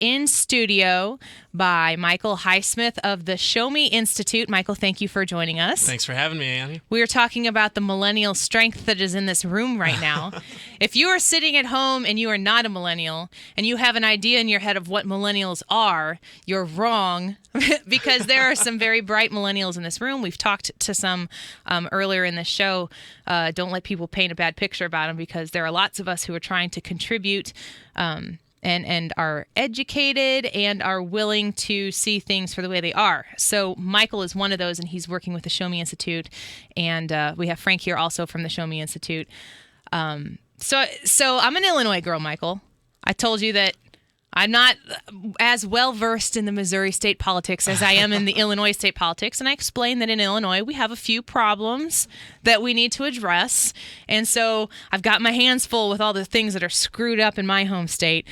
in studio by Michael Highsmith of the Show Me Institute. Michael, thank you for joining us. Thanks for having me, Annie. We are talking about the millennial strength that is in this room right now. If you are sitting at home and you are not a millennial and you have an idea in your head of what millennials are, you're wrong because there are some very bright millennials in this room. We've talked to some earlier in the show. Don't let people paint a bad picture about them because there are lots of us who are trying to contribute and are educated and are willing to see things for the way they are. So Michael is one of those, and he's working with the Show Me Institute. And we have Frank here also from the Show Me Institute. So I'm an Illinois girl, Michael. I told you that I'm not as well versed in the Missouri state politics as I am in the Illinois state politics. And I explained that in Illinois, we have a few problems that we need to address. And so I've got my hands full with all the things that are screwed up in my home state.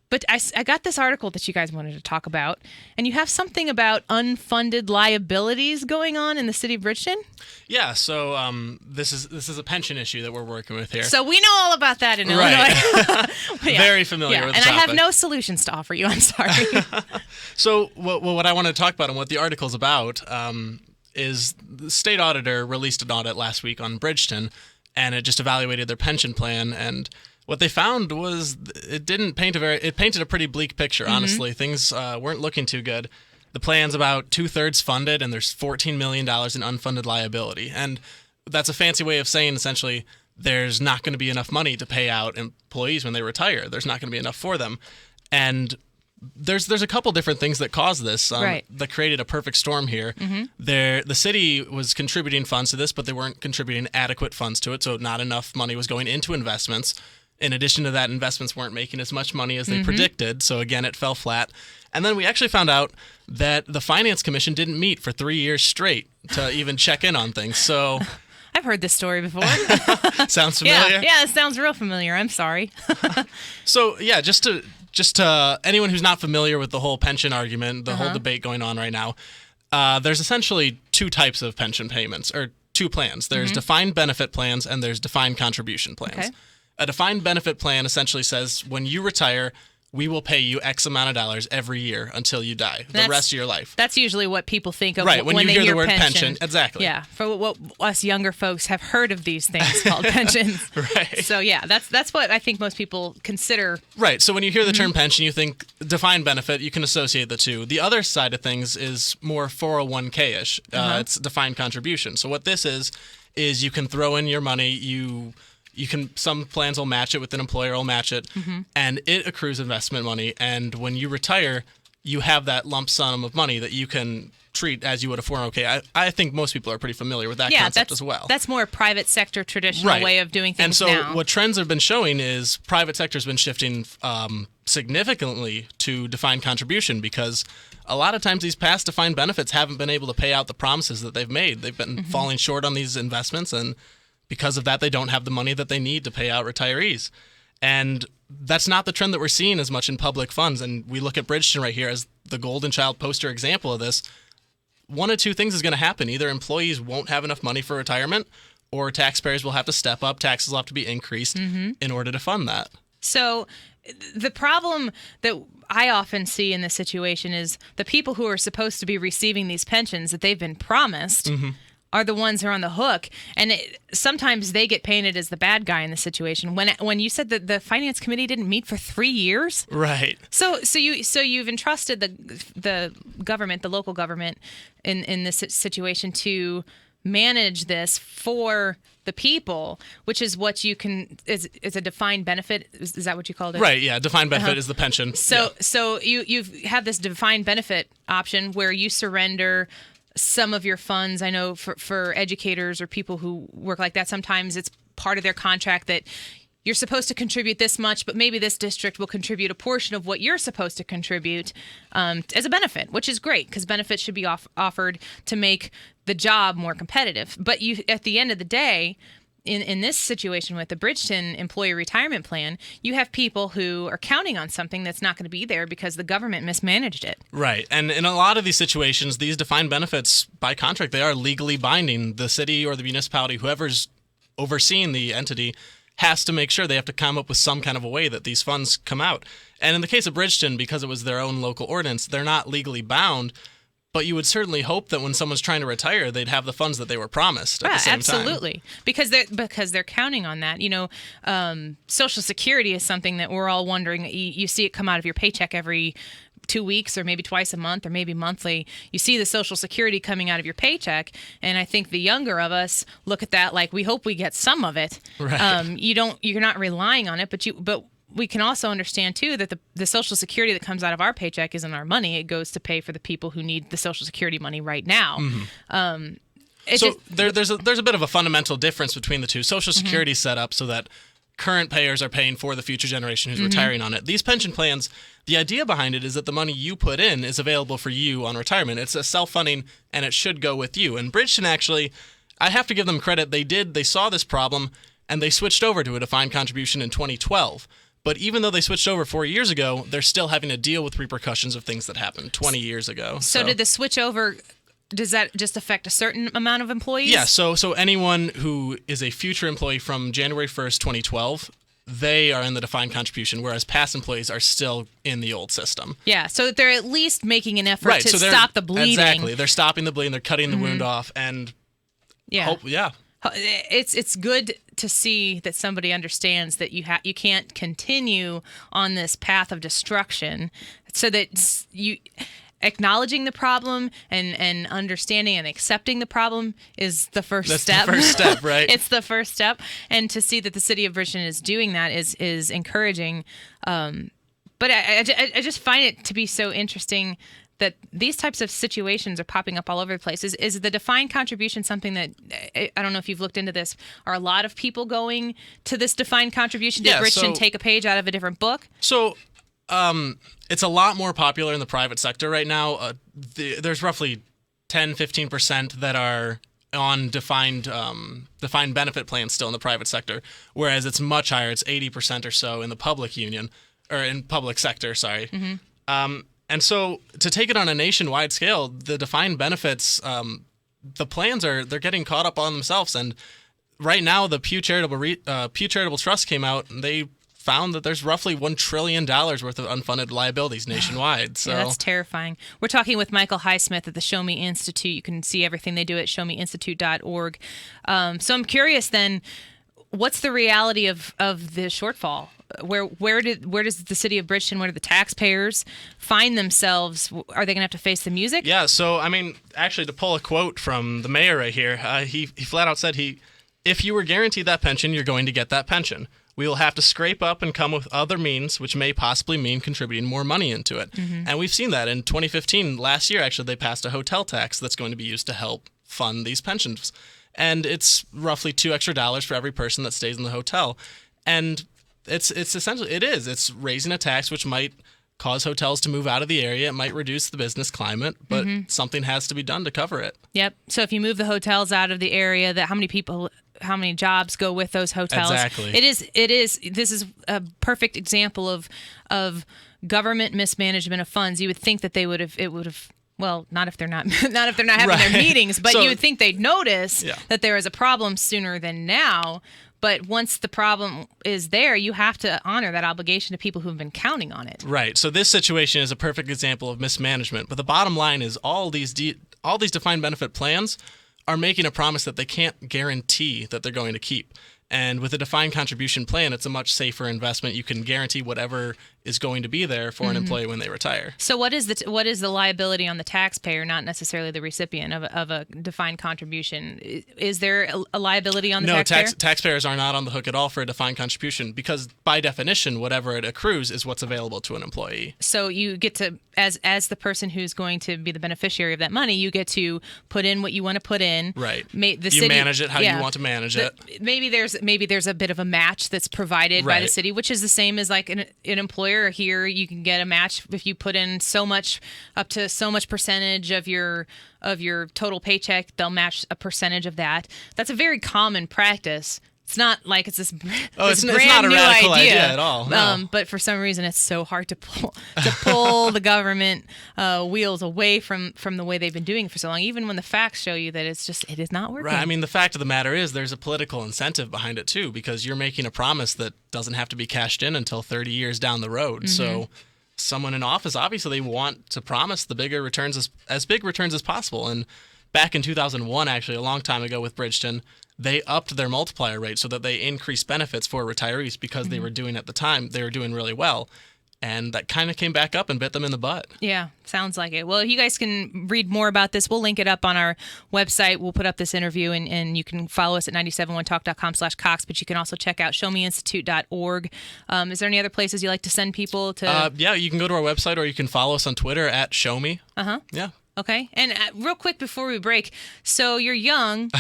But I got this article that you guys wanted to talk about, and you have something about unfunded liabilities going on in the city of Bridgeton? Yeah, so this is a pension issue that we're working with here. So we know all about that in Illinois. Yeah. Very familiar with the topic. And I have no solutions to offer you, I'm sorry. So what I want to talk about and what the article's about is the state auditor released an audit last week on Bridgeton, and it just evaluated their pension plan, and what they found was it painted a pretty bleak picture, honestly. Things weren't looking too good. The plan's about 2/3 funded, and there's $14 million in unfunded liability. And that's a fancy way of saying, essentially, there's not going to be enough money to pay out employees when they retire. There's not going to be enough for them. And there's a couple different things that caused this that created a perfect storm here. The city was contributing funds to this, but they weren't contributing adequate funds to it, so not enough money was going into investments. In addition to that, investments weren't making as much money as they predicted, so again, it fell flat. And then we actually found out that the Finance Commission didn't meet for 3 years straight to even check in on things. So I've heard this story before. Sounds familiar? Yeah, it sounds real familiar. I'm sorry. So yeah, just to anyone who's not familiar with the whole pension argument, the whole debate going on right now, there's essentially two types of pension payments, or two plans. There's defined benefit plans and there's defined contribution plans. Okay. A defined benefit plan essentially says when you retire, we will pay you X amount of dollars every year until you die, the rest of your life. That's usually what people think of when you they hear the word pension. Exactly. Yeah, for what us younger folks have heard of these things called pensions. Right. So yeah, that's what I think most people consider. Right. So when you hear the term pension, you think defined benefit. You can associate the two. The other side of things is more 401k-ish. It's defined contribution. So what this is you can throw in your money. Some plans will match it with an employer will match it, and it accrues investment money. And when you retire, you have that lump sum of money that you can treat as you would a 401k. I think most people are pretty familiar with that concept as well. That's more a private sector traditional way of doing things and so now. What trends have been showing is private sector has been shifting significantly to defined contribution because a lot of times these past defined benefits haven't been able to pay out the promises that they've made. They've been falling short on these investments, and because of that, they don't have the money that they need to pay out retirees. And that's not the trend that we're seeing as much in public funds. And we look at Bridgeton right here as the golden child poster example of this. One of two things is going to happen. Either employees won't have enough money for retirement, or taxpayers will have to step up. Taxes will have to be increased in order to fund that. So the problem that I often see in this situation is the people who are supposed to be receiving these pensions that they've been promised are the ones who are on the hook, and sometimes they get painted as the bad guy in the situation. When you said that the finance committee didn't meet for 3 years, right? So you've entrusted the government, the local government, in this situation to manage this for the people, which is what you can is a defined benefit. Is that what you called it? Right. Yeah. Defined benefit is the pension. So you have this defined benefit option where you surrender some of your funds. I know for educators or people who work like that, sometimes it's part of their contract that you're supposed to contribute this much, but maybe this district will contribute a portion of what you're supposed to contribute as a benefit, which is great because benefits should be offered to make the job more competitive. But you, at the end of the day, in this situation with the Bridgeton employee retirement plan, you have people who are counting on something that's not going to be there because the government mismanaged it. Right. And in a lot of these situations, these defined benefits, by contract, they are legally binding. The city or the municipality, whoever's overseeing the entity, has to make sure they have to come up with some kind of a way that these funds come out. And in the case of Bridgeton, because it was their own local ordinance, they're not legally bound. But you would certainly hope that when someone's trying to retire, they'd have the funds that they were promised at the same time. Absolutely, because they're counting on that. Social Security is something that we're all wondering. You see it come out of your paycheck every 2 weeks, or maybe twice a month, or maybe monthly. You see the Social Security coming out of your paycheck, and I think the younger of us look at that like we hope we get some of it. Right. You're not relying on it, but we can also understand, too, that the Social Security that comes out of our paycheck isn't our money. It goes to pay for the people who need the Social Security money right now. Mm-hmm. There's a bit of a fundamental difference between the two. Social Security is set up so that current payers are paying for the future generation who's retiring on it. These pension plans, the idea behind it is that the money you put in is available for you on retirement. It's a self-funding, and it should go with you. And Bridgeton, actually, I have to give them credit. They saw this problem, and they switched over to a defined contribution in 2012. But even though they switched over 4 years ago, they're still having to deal with repercussions of things that happened 20 years ago. So did the switch over, does that just affect a certain amount of employees? Yeah, so anyone who is a future employee from January 1st, 2012, they are in the defined contribution, whereas past employees are still in the old system. Yeah, so they're at least making an effort to stop the bleeding. Exactly. They're stopping the bleeding, they're cutting the wound off, and It's good to see that somebody understands that you can't continue on this path of destruction, so that you acknowledging the problem and understanding and accepting the problem is the first step. That's the first step, right? It's the first step, and to see that the city of Bridgeton is doing that is encouraging. But I just find it to be so interesting that these types of situations are popping up all over the place. Is the defined contribution something that, I don't know if you've looked into this, are a lot of people going to this defined contribution? Did Bridgeton take a page out of a different book? So it's a lot more popular in the private sector right now. There's roughly 10-15% that are on defined benefit plans still in the private sector, whereas it's much higher. It's 80% or so in the public union, or in public sector, sorry. Mm-hmm. And so to take it on a nationwide scale, the defined benefits, the plans they're getting caught up on themselves. And right now, the Pew Charitable Trust came out, and they found that there's roughly $1 trillion worth of unfunded liabilities nationwide. So yeah, that's terrifying. We're talking with Michael Highsmith at the Show Me Institute. You can see everything they do at showmeinstitute.org. So I'm curious then, what's the reality of the shortfall? Where does the city of Bridgeton, where do the taxpayers find themselves? Are they going to have to face the music? Yeah, so, I mean, actually, to pull a quote from the mayor right here, he flat out said, if you were guaranteed that pension, you're going to get that pension. We will have to scrape up and come with other means, which may possibly mean contributing more money into it. Mm-hmm. And we've seen that. In 2015, last year, actually, they passed a hotel tax that's going to be used to help fund these pensions. And it's roughly $2 extra for every person that stays in the hotel. And it's essentially, it's raising a tax which might cause hotels to move out of the area. It might reduce the business climate, but something has to be done to cover it. Yep. So if you move the hotels out of the area, how many jobs go with those hotels? Exactly. This is a perfect example of government mismanagement of funds. You would think that it would have. Well, not if they're not having their meetings, but you would think they'd notice that there is a problem sooner than now. But once the problem is there, you have to honor that obligation to people who've been counting on it. Right. So this situation is a perfect example of mismanagement. But the bottom line is all these defined benefit plans are making a promise that they can't guarantee that they're going to keep. And with a defined contribution plan, it's a much safer investment. You can guarantee whatever is going to be there for an employee when they retire. So what is the liability on the taxpayer, not necessarily the recipient of a defined contribution? Is there a liability on the taxpayer? No, taxpayers are not on the hook at all for a defined contribution because by definition, whatever it accrues is what's available to an employee. So you get to, as the person who's going to be the beneficiary of that money, you get to put in what you want to put in. Right. You city, manage it how you want to manage it. Maybe there's a bit of a match that's provided by the city, which is the same as like an employer. Here you can get a match if you put in so much, up to so much percentage of your total paycheck. They'll match a percentage of that. That's a very common practice It's not like it's this, Oh, this it's brand not a new radical idea at all, no. But for some reason, it's so hard to pull the government wheels away from the way they've been doing it for so long. Even when the facts show you that it is not working. Right. I mean, the fact of the matter is, there's a political incentive behind it too, because you're making a promise that doesn't have to be cashed in until 30 years down the road. Mm-hmm. So, someone in office, obviously, they want to promise the bigger returns as big returns as possible. And back in 2001, actually, a long time ago with Bridgeton, they upped their multiplier rate so that they increased benefits for retirees because they were doing at the time, they were doing really well. And that kind of came back up and bit them in the butt. Yeah, sounds like it. Well, you guys can read more about this. We'll link it up on our website. We'll put up this interview, and you can follow us at 971talk.com/Cox, but you can also check out showmeinstitute.org. Is there any other places you like to send people to? Yeah, you can go to our website, or you can follow us on Twitter at showme. Uh-huh. Yeah. Okay. And real quick before we break, so you're young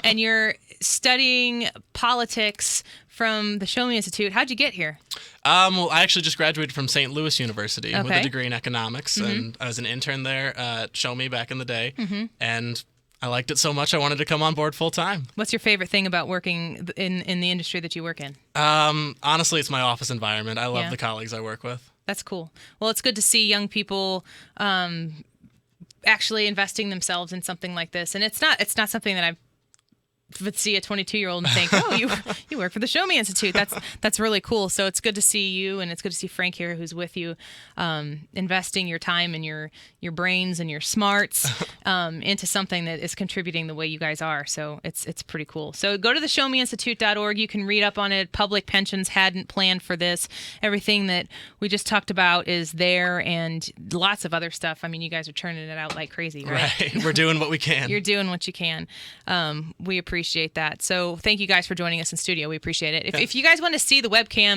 and you're studying politics from the Show Me Institute. How'd you get here? Well, I actually just graduated from St. Louis University with Okay. a degree in economics, and I was an intern there at Show Me back in the day, and I liked it so much I wanted to come on board full time. What's your favorite thing about working in the industry that you work in? Honestly, it's my office environment. I love Yeah. the colleagues I work with. That's cool. Well, it's good to see young people actually investing themselves in something like this. And it's not something that I would see a 22-year-old and think, oh, you work for the Show Me Institute. That's really cool. So it's good to see you, and it's good to see Frank here, who's with you, investing your time and your brains and your smarts into something that is contributing the way you guys are. So it's pretty cool. So go to the showmeinstitute.org. You can read up on it. Public pensions hadn't planned for this. Everything that we just talked about is there, and lots of other stuff. I mean, you guys are churning it out like crazy, right? Right. We're doing what we can. You're doing what you can. We appreciate that. So thank you guys for joining us in studio. We appreciate it. If you guys want to see the webcam